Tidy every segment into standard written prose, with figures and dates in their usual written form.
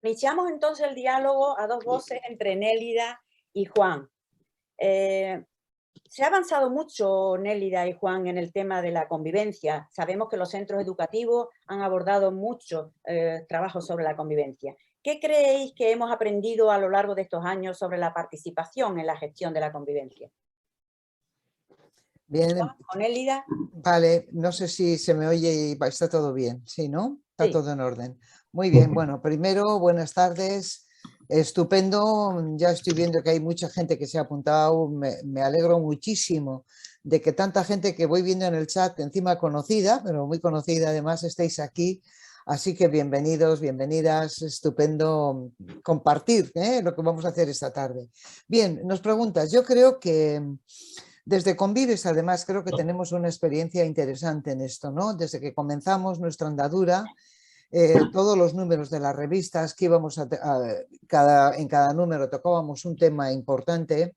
Iniciamos entonces el diálogo a dos voces entre Nélida y Juan. Se ha avanzado mucho, Nélida y Juan, en el tema de la convivencia. Sabemos que los centros educativos han abordado mucho trabajo sobre la convivencia. ¿Qué creéis que hemos aprendido a lo largo de estos años sobre la participación en la gestión de la convivencia? Bien, Juan, con Nélida. vale, no sé si se me oye y está todo bien, ¿sí, no? Está Sí. todo en orden. Muy bien, bueno, primero, buenas tardes. Estupendo, ya estoy viendo que hay mucha gente que se ha apuntado, me alegro muchísimo de que tanta gente que voy viendo en el chat, encima conocida, pero muy conocida además, estéis aquí, así que bienvenidos, bienvenidas, estupendo compartir lo que vamos a hacer esta tarde. Bien, nos preguntas, yo creo que desde Convives además creo que tenemos una experiencia interesante en esto, ¿no? Desde que comenzamos nuestra andadura, todos los números de las revistas que íbamos en cada número tocábamos un tema importante,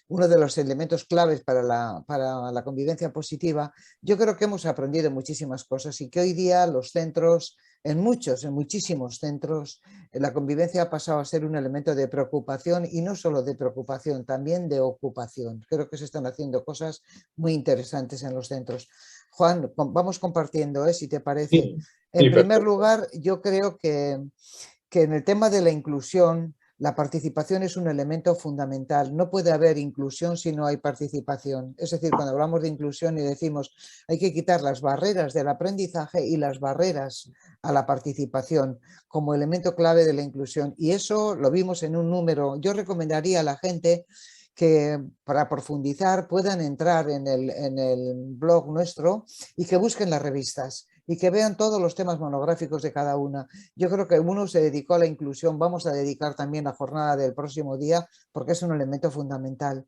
uno de los elementos claves para la convivencia positiva. Yo creo que hemos aprendido muchísimas cosas y que hoy día los centros, en muchísimos centros, la convivencia ha pasado a ser un elemento de preocupación y no solo de preocupación, también de ocupación. Creo que se están haciendo cosas muy interesantes en los centros. Juan, vamos compartiendo, si te parece. Sí, En primer perfecto. lugar, yo creo que en el tema de la inclusión, la participación es un elemento fundamental. No puede haber inclusión si no hay participación. Es decir, cuando hablamos de inclusión y decimos hay que quitar las barreras del aprendizaje y las barreras a la participación como elemento clave de la inclusión. Y eso lo vimos en un número. Yo recomendaría a la gente que para profundizar puedan entrar en el blog nuestro y que busquen las revistas y que vean todos los temas monográficos de cada una. Yo creo que uno se dedicó a la inclusión, vamos a dedicar también la jornada del próximo día porque es un elemento fundamental.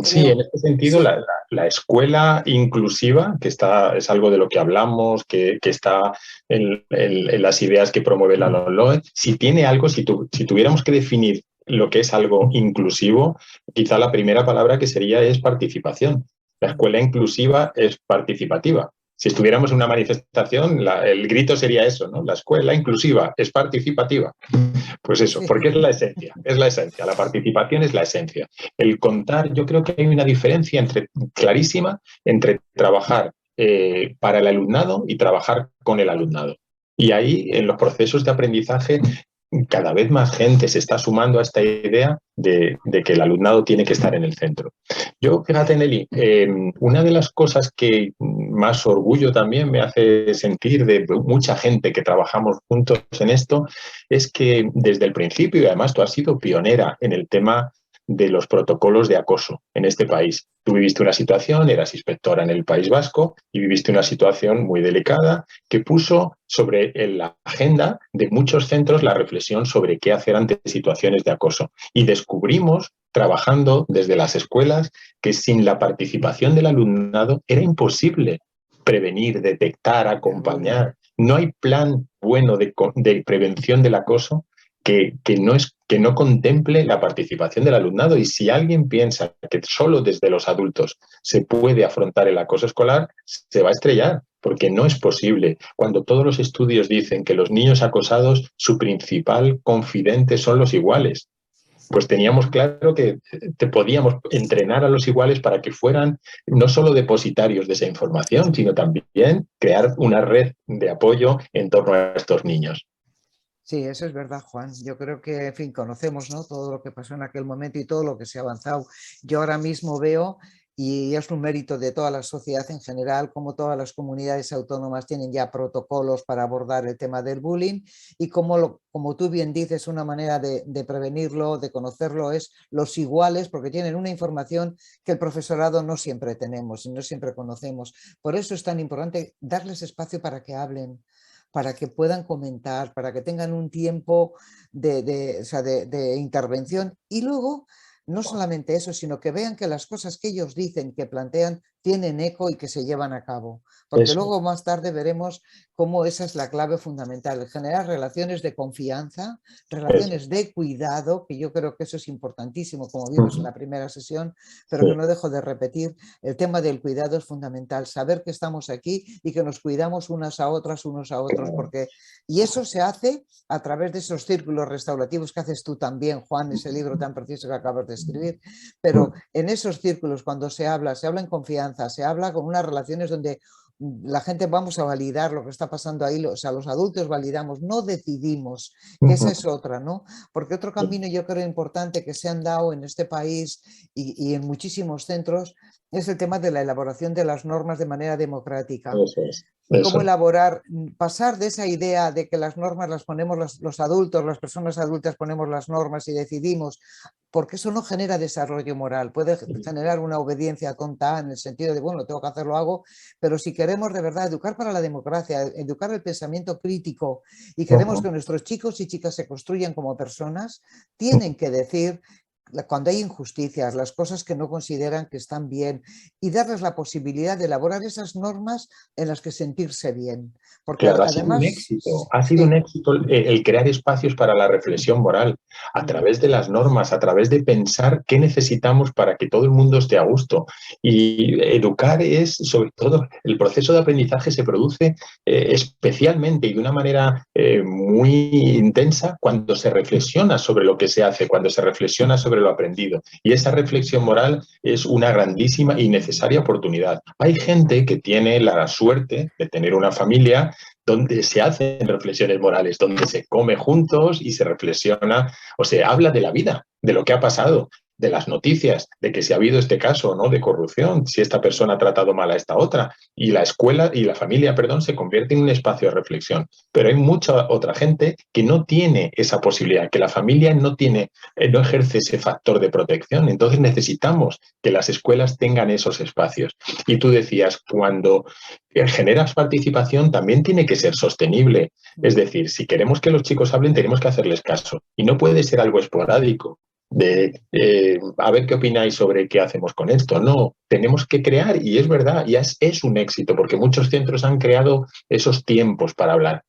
Sí, en este sentido, sí. la escuela inclusiva, que es algo de lo que hablamos, que está en las ideas que promueve la LOE, si tiene algo, si tuviéramos que definir lo que es algo inclusivo, quizá la primera palabra que sería es participación. La escuela inclusiva es participativa. Si estuviéramos en una manifestación, el grito sería eso, ¿no? La escuela inclusiva es participativa. Pues eso, Sí. porque es la esencia, la participación es la esencia. El contar, yo creo que hay una diferencia clarísima entre trabajar para el alumnado y trabajar con el alumnado. Y ahí, en los procesos de aprendizaje, cada vez más gente se está sumando a esta idea de que el alumnado tiene que estar en el centro. Yo, fíjate, Nelly, una de las cosas que más orgullo también me hace sentir de mucha gente que trabajamos juntos en esto es que desde el principio, y además tú has sido pionera en el tema de los protocolos de acoso en este país. Tú viviste una situación, eras inspectora en el País Vasco y viviste una situación muy delicada que puso sobre la agenda de muchos centros la reflexión sobre qué hacer ante situaciones de acoso. Y descubrimos, trabajando desde las escuelas, que sin la participación del alumnado era imposible prevenir, detectar, acompañar. No hay plan bueno de prevención del acoso que no contemple la participación del alumnado. Y si alguien piensa que solo desde los adultos se puede afrontar el acoso escolar, se va a estrellar, porque no es posible. Cuando todos los estudios dicen que los niños acosados, su principal confidente son los iguales, pues teníamos claro que te podíamos entrenar a los iguales para que fueran no solo depositarios de esa información, sino también crear una red de apoyo en torno a estos niños. Sí, eso es verdad, Juan. Yo creo que, en fin, conocemos, ¿no?, todo lo que pasó en aquel momento y todo lo que se ha avanzado. Yo ahora mismo veo, y es un mérito de toda la sociedad en general, como todas las comunidades autónomas tienen ya protocolos para abordar el tema del bullying y como tú bien dices, una manera de prevenirlo, de conocerlo es los iguales, porque tienen una información que el profesorado no siempre tenemos y no siempre conocemos. Por eso es tan importante darles espacio para que hablen, para que puedan comentar, para que tengan un tiempo de intervención y luego no solamente eso, sino que vean que las cosas que ellos dicen, que plantean, tienen eco y que se llevan a cabo. Porque Eso. luego más tarde veremos cómo esa es la clave fundamental, generar relaciones de confianza, Eso. relaciones de cuidado, que yo creo que eso es importantísimo, como vimos en Ujú. la primera sesión, pero que Sí. no dejo de repetir, el tema del cuidado es fundamental, saber que estamos aquí y que nos cuidamos unas a otras, unos a otros, Claro. porque, y eso se hace a través de esos círculos restaurativos que haces tú también, Juan, ese libro tan preciso que acabas de escribir, pero en esos círculos cuando se habla en confianza, se habla con unas relaciones donde la gente vamos a validar lo que está pasando ahí, o sea, los adultos validamos, no decidimos, que esa Ujú. es otra, ¿no? Porque otro camino yo creo importante que se han dado en este país y en muchísimos centros es el tema de la elaboración de las normas de manera democrática. Eso es. Cómo Eso. elaborar, pasar de esa idea de que las normas las ponemos los adultos, las personas adultas ponemos las normas y decidimos, porque eso no genera desarrollo moral, puede generar una obediencia tonta en el sentido de, bueno, tengo que hacerlo, hago, pero si queremos de verdad educar para la democracia, educar el pensamiento crítico y queremos Ujú. que nuestros chicos y chicas se construyan como personas, tienen que decir cuando hay injusticias, las cosas que no consideran que están bien y darles la posibilidad de elaborar esas normas en las que sentirse bien. Porque Claro, además, ha sido un sí. éxito el crear espacios para la reflexión moral a través de las normas, a través de pensar qué necesitamos para que todo el mundo esté a gusto. Y educar es, sobre todo, el proceso de aprendizaje se produce especialmente y de una manera muy intensa cuando se reflexiona sobre lo que se hace, cuando se reflexiona sobre lo aprendido. Y esa reflexión moral es una grandísima y necesaria oportunidad. Hay gente que tiene la suerte de tener una familia donde se hacen reflexiones morales, donde se come juntos y se reflexiona o se habla de la vida, de lo que ha pasado, de las noticias, de que si ha habido este caso, ¿no?, de corrupción, si esta persona ha tratado mal a esta otra, y la escuela y la familia, perdón, se convierte en un espacio de reflexión. Pero hay mucha otra gente que no tiene esa posibilidad, que la familia no tiene, no ejerce ese factor de protección. Entonces necesitamos que las escuelas tengan esos espacios. Y tú decías, cuando generas participación también tiene que ser sostenible. Es decir, si queremos que los chicos hablen, tenemos que hacerles caso. Y no puede ser algo esporádico de a ver qué opináis sobre qué hacemos con esto. No, tenemos que crear, y es verdad, y es un éxito, porque muchos centros han creado esos tiempos para hablar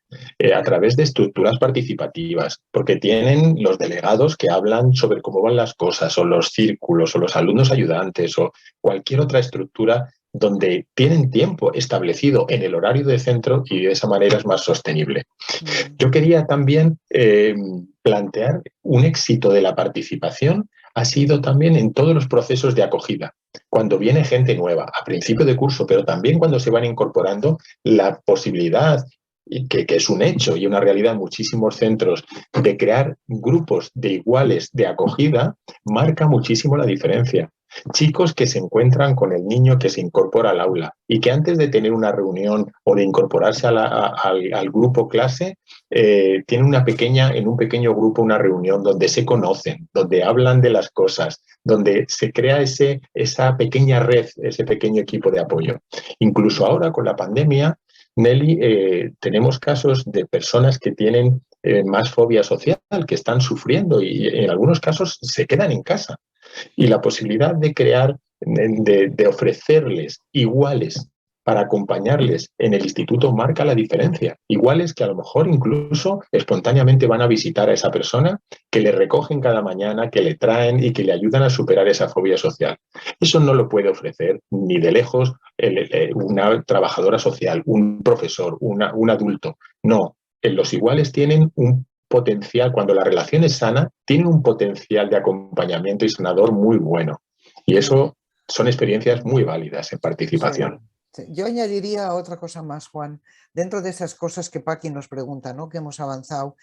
a través de estructuras participativas, porque tienen los delegados que hablan sobre cómo van las cosas, o los círculos, o los alumnos ayudantes, o cualquier otra estructura donde tienen tiempo establecido en el horario de centro y de esa manera es más sostenible. Yo quería también plantear un éxito de la participación ha sido también en todos los procesos de acogida. Cuando viene gente nueva, a principio de curso, pero también cuando se van incorporando, la posibilidad, que es un hecho y una realidad en muchísimos centros, de crear grupos de iguales de acogida, marca muchísimo la diferencia. Chicos que se encuentran con el niño que se incorpora al aula y que antes de tener una reunión o de incorporarse al grupo clase, tienen en un pequeño grupo una reunión donde se conocen, donde hablan de las cosas, donde se crea esa pequeña red, ese pequeño equipo de apoyo. Incluso ahora con la pandemia, Nelly, tenemos casos de personas que tienen más fobia social, que están sufriendo y en algunos casos se quedan en casa. Y la posibilidad de crear, de ofrecerles iguales para acompañarles en el instituto marca la diferencia. Iguales que a lo mejor incluso espontáneamente van a visitar a esa persona, que le recogen cada mañana, que le traen y que le ayudan a superar esa fobia social. Eso no lo puede ofrecer ni de lejos una trabajadora social, un profesor, un adulto. No, los iguales tienen un potencial, cuando la relación es sana, tiene un potencial de acompañamiento y sanador muy bueno. Y eso son experiencias muy válidas en participación. Sí. Yo añadiría otra cosa más, Juan, dentro de esas cosas que Paqui nos pregunta, ¿no?, que hemos avanzado.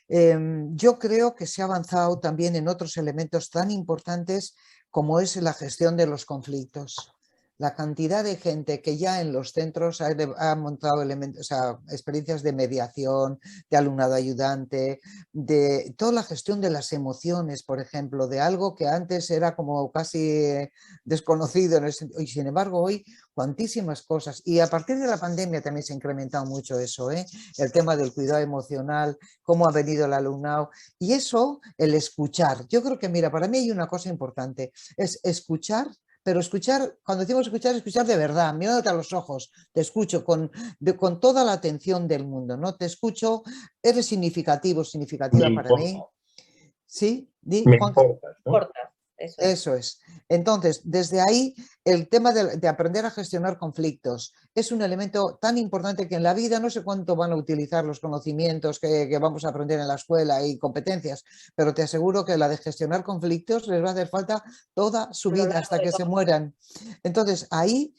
Yo creo que se ha avanzado también en otros elementos tan importantes como es la gestión de los conflictos. La cantidad de gente que ya en los centros ha montado elementos, o sea, experiencias de mediación, de alumnado ayudante, de toda la gestión de las emociones, por ejemplo, de algo que antes era como casi desconocido, y sin embargo hoy cuantísimas cosas. Y a partir de la pandemia también se ha incrementado mucho eso, el tema del cuidado emocional, cómo ha venido el alumnado. Y eso, el escuchar. Yo creo que, mira, para mí hay una cosa importante, es escuchar pero escuchar, cuando decimos escuchar, escuchar de verdad, mirándote a los ojos, te escucho con toda la atención del mundo, ¿no? Te escucho, eres significativo, Me significativa para mí. importa, ¿Sí? Di, me Juan. importas, ¿no? Corta, eso es. Eso es. Entonces, desde ahí, el tema de aprender a gestionar conflictos es un elemento tan importante que en la vida no sé cuánto van a utilizar los conocimientos que vamos a aprender en la escuela y competencias, pero te aseguro que la de gestionar conflictos les va a hacer falta toda su A lo vida largo hasta de que se todo. mueran. Entonces, ahí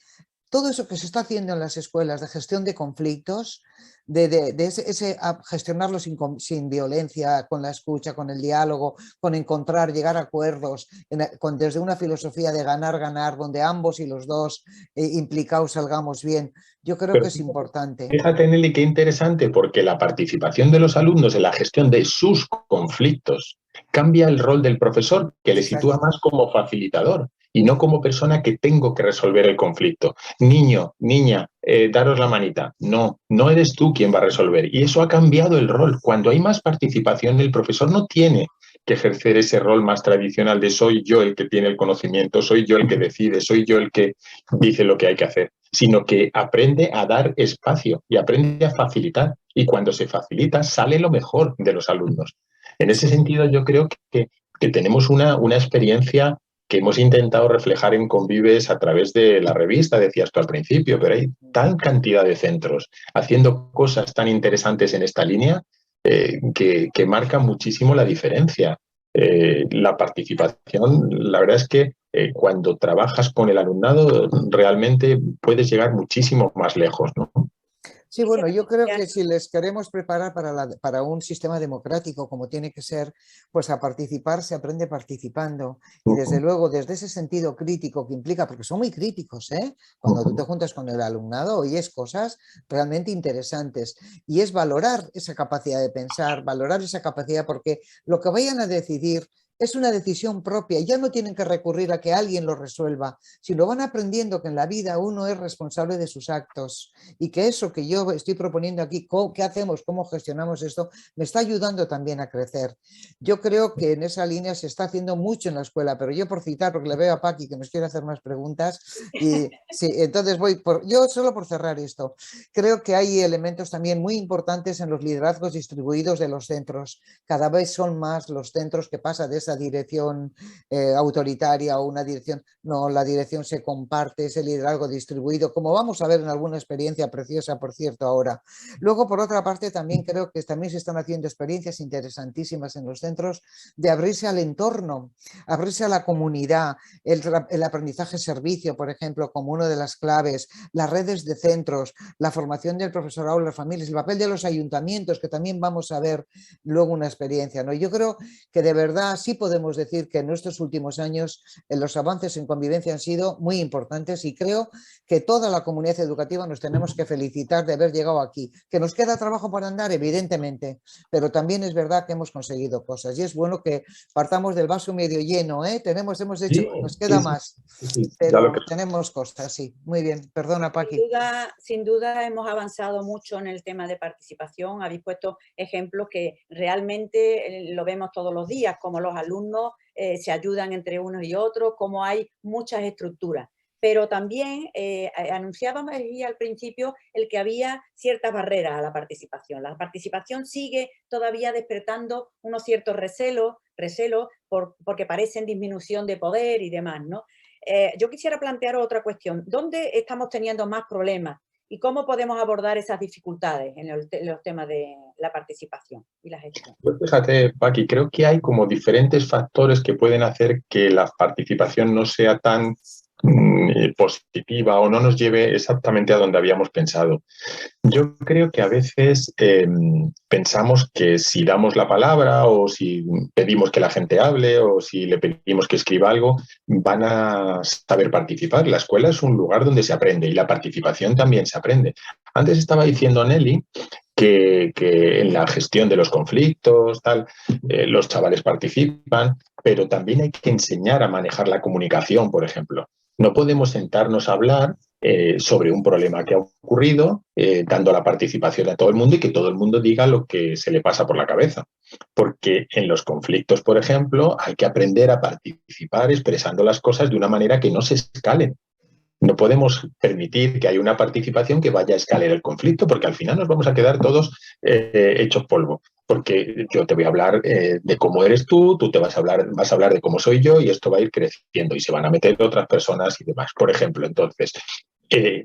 todo eso que se está haciendo en las escuelas de gestión de conflictos, de gestionarlo sin violencia, con la escucha, con el diálogo, con encontrar, llegar a acuerdos, desde una filosofía de ganar, ganar, donde ambos y los dos implicados salgamos bien, yo creo que Pero es importante. fíjate, Nelly, qué interesante, porque la participación de los alumnos en la gestión de sus conflictos cambia el rol del profesor, que le sitúa Exacto. más como facilitador y no como persona que tengo que resolver el conflicto. Niño, niña, daros la manita. No, no eres tú quien va a resolver. Y eso ha cambiado el rol. Cuando hay más participación, el profesor no tiene que ejercer ese rol más tradicional de soy yo el que tiene el conocimiento, soy yo el que decide, soy yo el que dice lo que hay que hacer, sino que aprende a dar espacio y aprende a facilitar. Y cuando se facilita, sale lo mejor de los alumnos. En ese sentido, yo creo que tenemos una experiencia que hemos intentado reflejar en Convives a través de la revista, decías tú al principio, pero hay tal cantidad de centros haciendo cosas tan interesantes en esta línea que marca muchísimo la diferencia. La participación, la verdad es que cuando trabajas con el alumnado realmente puedes llegar muchísimo más lejos, ¿no? Sí, bueno, Quisiera yo creo que plantear, si les queremos preparar para un sistema democrático como tiene que ser, pues a participar se aprende participando. Y desde luego, desde ese sentido crítico que implica, porque son muy críticos, ¿eh? Cuando tú te juntas con el alumnado, oyes cosas realmente interesantes. Y es valorar esa capacidad de pensar, valorar esa capacidad, porque lo que vayan a decidir es una decisión propia. Ya no tienen que recurrir a que alguien lo resuelva, sino van aprendiendo que en la vida uno es responsable de sus actos y que eso que yo estoy proponiendo aquí, qué hacemos, cómo gestionamos esto, me está ayudando también a crecer. Yo creo que en esa línea se está haciendo mucho en la escuela, pero yo por citar, porque le veo a Paqui que nos quiere hacer más preguntas, y sí, entonces yo solo por cerrar esto, creo que hay elementos también muy importantes en los liderazgos distribuidos de los centros. Cada vez son más los centros que pasan de esa dirección autoritaria o una dirección, no, la dirección se comparte, ese liderazgo distribuido, como vamos a ver en alguna experiencia preciosa, por cierto, ahora. Luego, por otra parte, también creo que también se están haciendo experiencias interesantísimas en los centros de abrirse al entorno, abrirse a la comunidad, el aprendizaje servicio, por ejemplo, como una de las claves, las redes de centros, la formación del profesorado, las familias, el papel de los ayuntamientos, que también vamos a ver luego una experiencia, ¿no? Yo creo que de verdad sí podemos decir que en estos últimos años los avances en convivencia han sido muy importantes y creo que toda la comunidad educativa nos tenemos que felicitar de haber llegado aquí. Que nos queda trabajo para andar, evidentemente, pero también es verdad que hemos conseguido cosas y es bueno que partamos del vaso medio lleno, ¿eh? Hemos hecho, Sí, nos sí, queda sí, más, sí, ya lo pero que... tenemos cosas, sí. Muy bien, perdona, sin Paqui. duda, sin duda hemos avanzado mucho en el tema de participación. Habéis puesto ejemplos que realmente lo vemos todos los días, como los alumnos se ayudan entre unos y otros, como hay muchas estructuras. Pero también anunciábamos al principio el que había ciertas barreras a la participación. La participación sigue todavía despertando unos ciertos recelos porque parecen disminución de poder y demás, ¿no? Yo quisiera plantear otra cuestión. ¿Dónde estamos teniendo más problemas y cómo podemos abordar esas dificultades en los temas de la participación y la gestión? Pues fíjate, Paqui, creo que hay como diferentes factores que pueden hacer que la participación no sea tan positiva o no nos lleve exactamente a donde habíamos pensado. Yo creo que a veces pensamos que si damos la palabra o si pedimos que la gente hable o si le pedimos que escriba algo, van a saber participar. La escuela es un lugar donde se aprende y la participación también se aprende. Antes estaba diciendo Nelly que en la gestión de los conflictos, tal, los chavales participan, pero también hay que enseñar a manejar la comunicación, por ejemplo. No podemos sentarnos a hablar sobre un problema que ha ocurrido, dando la participación a todo el mundo y que todo el mundo diga lo que se le pasa por la cabeza. Porque en los conflictos, por ejemplo, hay que aprender a participar expresando las cosas de una manera que no se escalen. No podemos permitir que haya una participación que vaya a escalar el conflicto, porque al final nos vamos a quedar todos hechos polvo. Porque yo te voy a hablar de cómo eres tú te vas a hablar de cómo soy yo y esto va a ir creciendo y se van a meter otras personas y demás. Por ejemplo, entonces,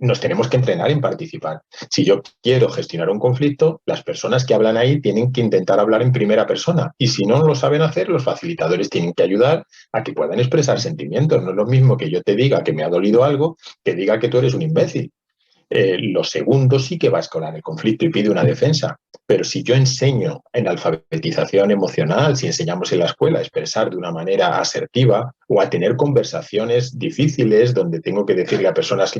nos tenemos que entrenar en participar. Si yo quiero gestionar un conflicto, las personas que hablan ahí tienen que intentar hablar en primera persona. Y si no lo saben hacer, los facilitadores tienen que ayudar a que puedan expresar sentimientos. No es lo mismo que yo te diga que me ha dolido algo, que diga que tú eres un imbécil. Lo segundo sí que va a escalar el conflicto y pide una defensa. Pero si yo enseño en alfabetización emocional, si enseñamos en la escuela a expresar de una manera asertiva o a tener conversaciones difíciles donde tengo que decirle a personas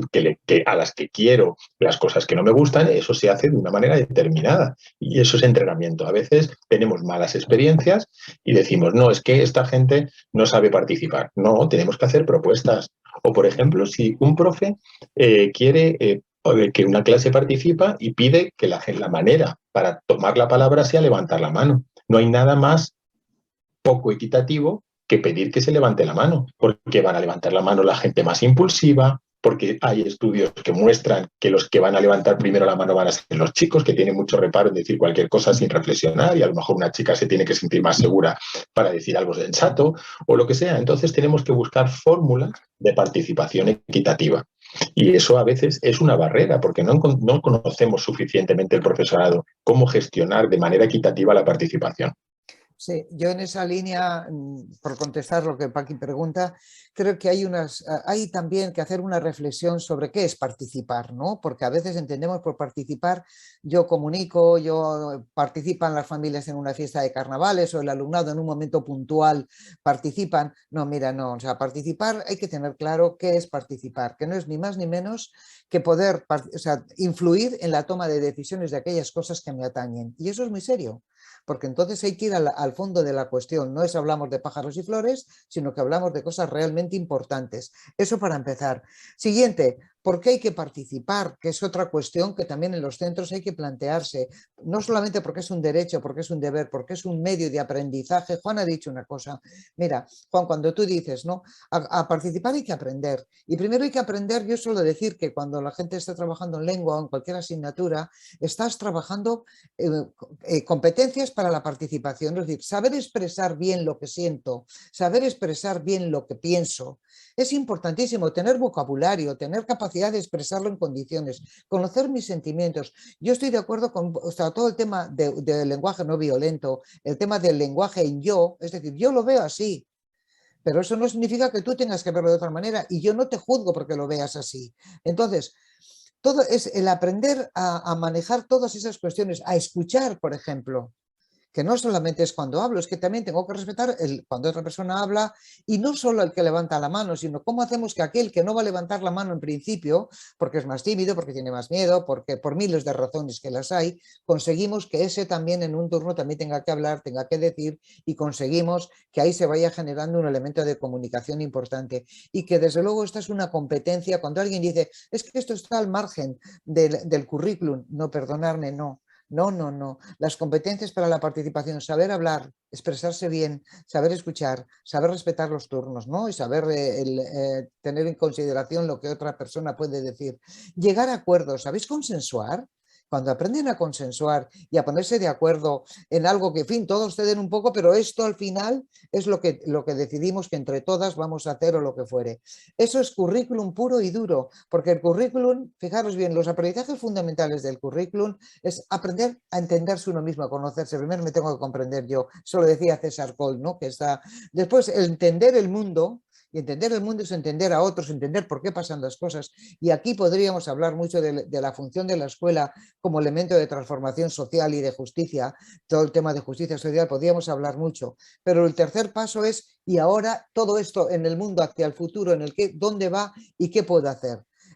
a las que quiero las cosas que no me gustan, eso se hace de una manera determinada. Y eso es entrenamiento. A veces tenemos malas experiencias y decimos, no, es que esta gente no sabe participar. No, tenemos que hacer propuestas. O, por ejemplo, si un profe quiere que una clase participa y pide que la manera para tomar la palabra sea levantar la mano. No hay nada más poco equitativo que pedir que se levante la mano, porque van a levantar la mano la gente más impulsiva, porque hay estudios que muestran que los que van a levantar primero la mano van a ser los chicos, que tienen mucho reparo en decir cualquier cosa sin reflexionar, y a lo mejor una chica se tiene que sentir más segura para decir algo sensato o lo que sea. Entonces tenemos que buscar fórmulas de participación equitativa. Y eso a veces es una barrera, porque no conocemos suficientemente el profesorado cómo gestionar de manera equitativa la participación. Sí, yo en esa línea, por contestar lo que Paqui pregunta, creo que hay también que hacer una reflexión sobre qué es participar, ¿no? Porque a veces entendemos por participar, yo comunico, yo participan las familias en una fiesta de carnavales o el alumnado en un momento puntual participan. No, mira, no, o sea, participar hay que tener claro qué es participar, que no es ni más ni menos que poder, o sea, influir en la toma de decisiones de aquellas cosas que me atañen. Y eso es muy serio. Porque entonces hay que ir al fondo de la cuestión. No es hablamos de pájaros y flores, sino que hablamos de cosas realmente importantes. Eso para empezar. Siguiente, ¿por qué hay que participar? Que es otra cuestión que también en los centros hay que plantearse. No solamente porque es un derecho, porque es un deber, porque es un medio de aprendizaje. Juan ha dicho una cosa. Mira, Juan, cuando tú dices, ¿no? A participar hay que aprender. Y primero hay que aprender, yo suelo decir que cuando la gente está trabajando en lengua o en cualquier asignatura, estás trabajando competencias para la participación, es decir, saber expresar bien lo que siento, saber expresar bien lo que pienso. Es importantísimo tener vocabulario, tener capacidad de expresarlo en condiciones, conocer mis sentimientos. Yo estoy de acuerdo con todo el tema del lenguaje no violento, el tema del lenguaje en yo, es decir, yo lo veo así, pero eso no significa que tú tengas que verlo de otra manera y yo no te juzgo porque lo veas así. Entonces, todo es el aprender a manejar todas esas cuestiones, a escuchar, por ejemplo, que no solamente es cuando hablo, es que también tengo que respetar cuando otra persona habla y no solo el que levanta la mano, sino cómo hacemos que aquel que no va a levantar la mano en principio, porque es más tímido, porque tiene más miedo, porque por miles de razones que las hay, conseguimos que ese también en un turno también tenga que hablar, tenga que decir y conseguimos que ahí se vaya generando un elemento de comunicación importante y que desde luego esta es una competencia. Cuando alguien dice, es que esto está al margen del currículum, no, perdonarme, no. No, no, no. Las competencias para la participación, saber hablar, expresarse bien, saber escuchar, saber respetar los turnos, ¿no? Y saber tener en consideración lo que otra persona puede decir. Llegar a acuerdos, ¿sabéis consensuar? Cuando aprenden a consensuar y a ponerse de acuerdo en algo que, en fin, todos ceden un poco, pero esto al final es lo que decidimos que entre todas vamos a hacer o lo que fuere. Eso es currículum puro y duro, porque el currículum, fijaros bien, los aprendizajes fundamentales del currículum es aprender a entenderse uno mismo, a conocerse. Primero me tengo que comprender yo, eso lo decía César Coll, ¿no? Que está... Después, el entender el mundo. Y entender el mundo es entender a otros, entender por qué pasan las cosas. Y aquí podríamos hablar mucho de la función de la escuela como elemento de transformación social y de justicia. Todo el tema de justicia social podríamos hablar mucho. Pero el tercer paso es, y ahora todo esto en el mundo hacia el futuro, en el que, dónde va y qué puedo hacer.